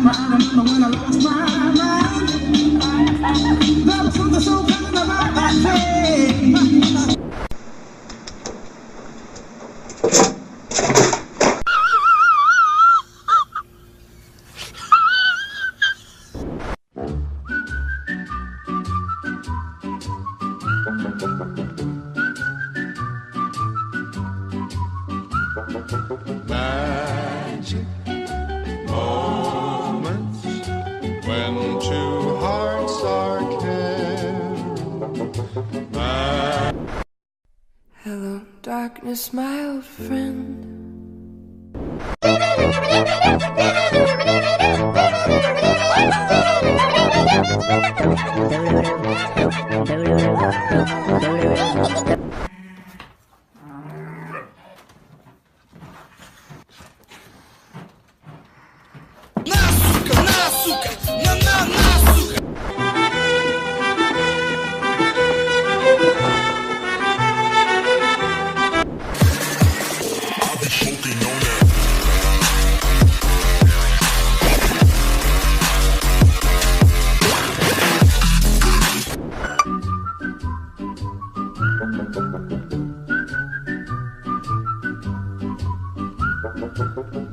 when I lost my mind. There was something so pleasant about that day. Magic moments when two hearts are caring. Hello, darkness, my old friend.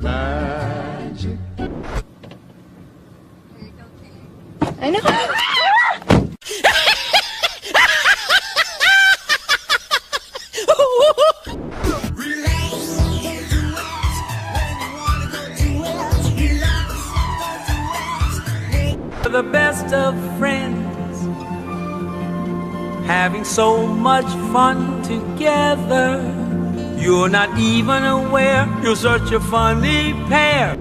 Magic. I know. The best of friends, having so much fun together. You're not even aware you're such a funny pair.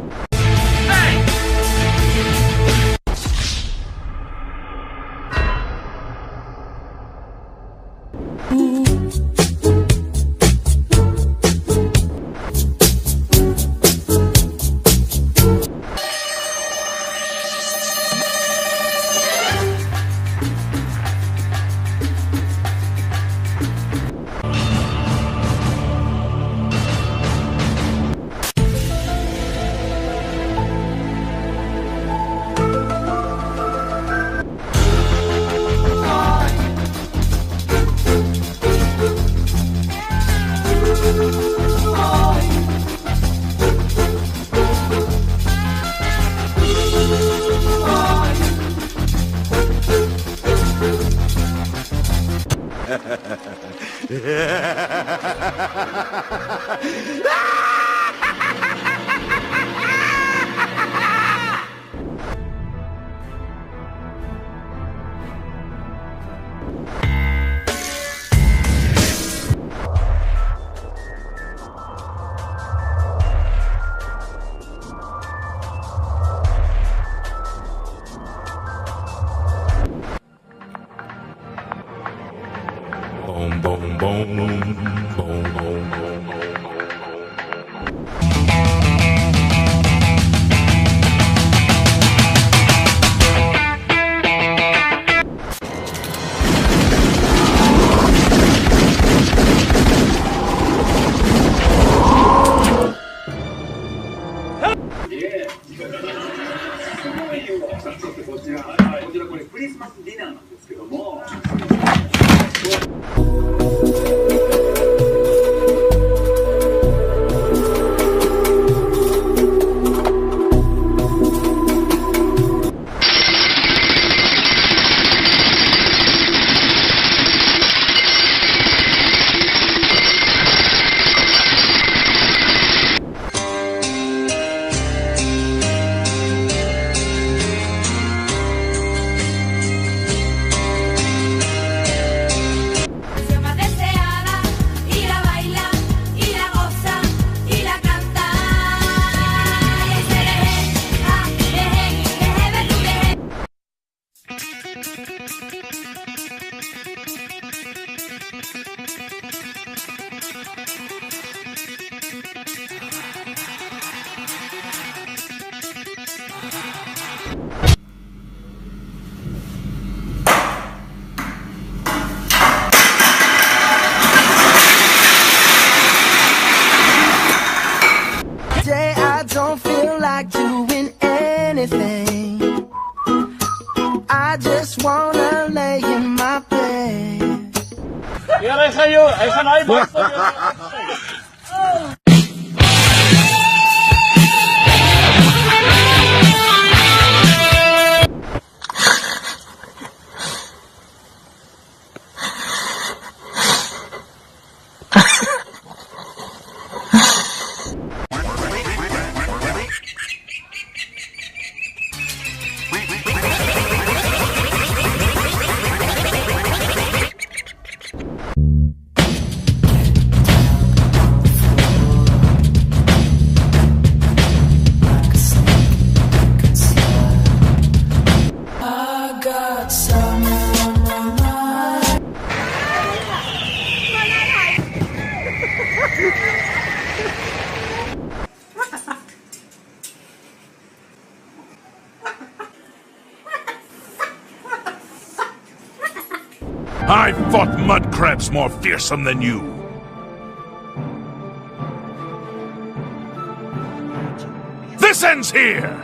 Hey! Boom, boom, boom, boom, boom, boom. Today I don't feel like doing anything. anything. I just wanna lay in my bed. I got someone on my mind. I fought mud crabs more fearsome than you. This ends here!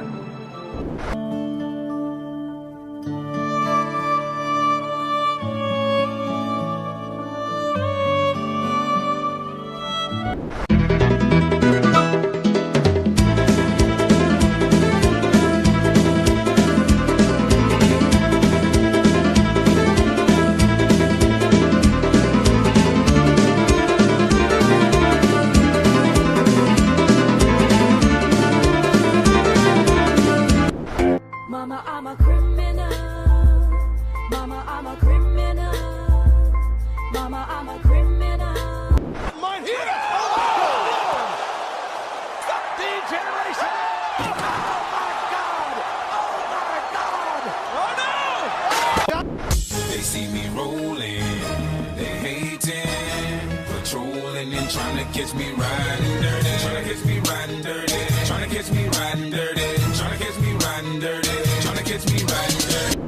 Mama, I'm a criminal. Mama, I'm a criminal. Mama, I'm a criminal. They see me rolling, they hating, patrolling and trying to catch me riding dirty, trying to catch me riding dirty, trying to catch me riding dirty, trying to catch me riding dirty, trying to catch me riding dirty.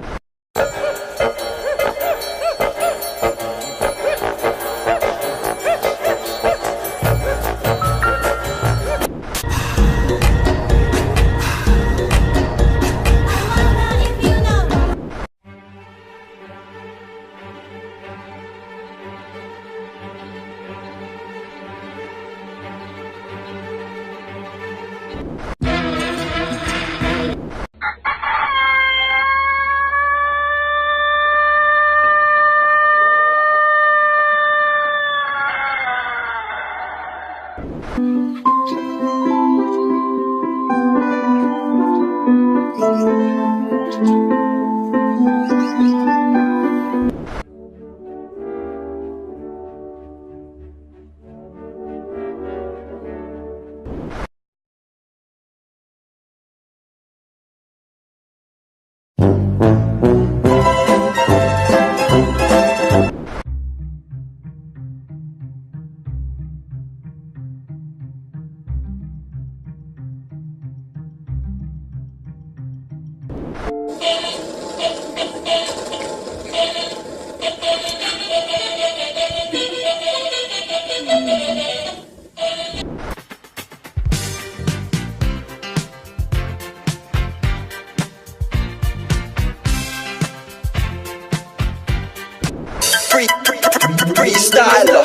Freestyler.